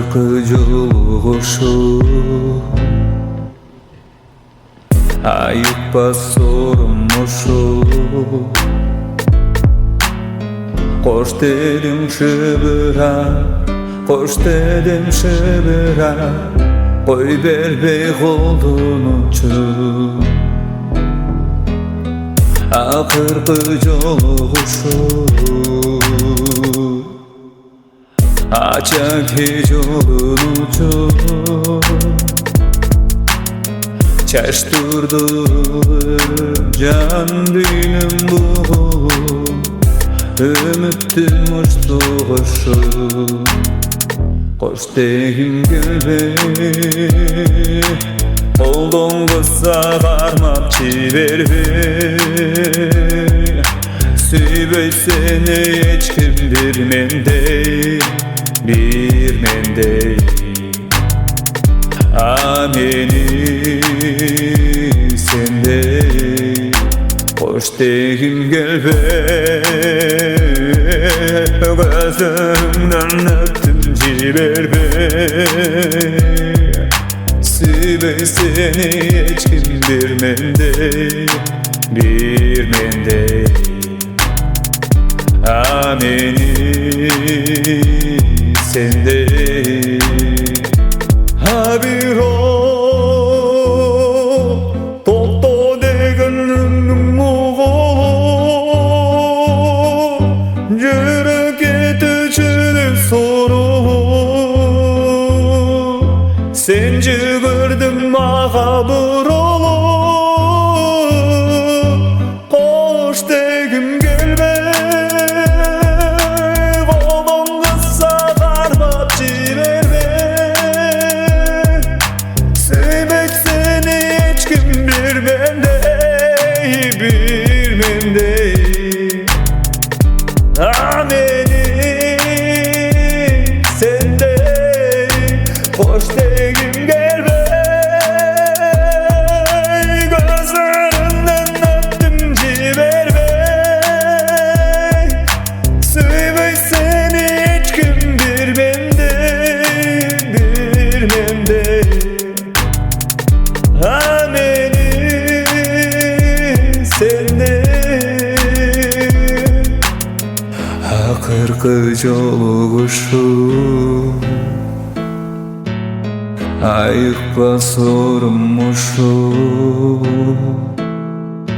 Akırkı joluguşu ayıkpa sormuşu Koş dedim şıbıra, koş dedim şıbıra Koy berbek oldun uçur Akırkı joluguşu Açak yolun ucu Çaştırdım can dilim bu Ümittim uçtu koşu Koş deyim gülbe Oldun kısa karmap çiverbe Sübey seni hiç kim bir mendey Ameni sende Hoş deyim gel be Gözümden öptüm ciber be Sübey seni hiç kim bir mendey Ameni sende Habir ol Tolto degenin muğulu Yürek etüçünü soru Sen çıkırdın mağabır olu Koş degim gelme Ameni sende Hoş deyim gel bey Gözlerinden öptüm civer bey Sübey seni hiç kim bilmem de Ameni sende Akırkı joluguşu ayıkpa sormuşu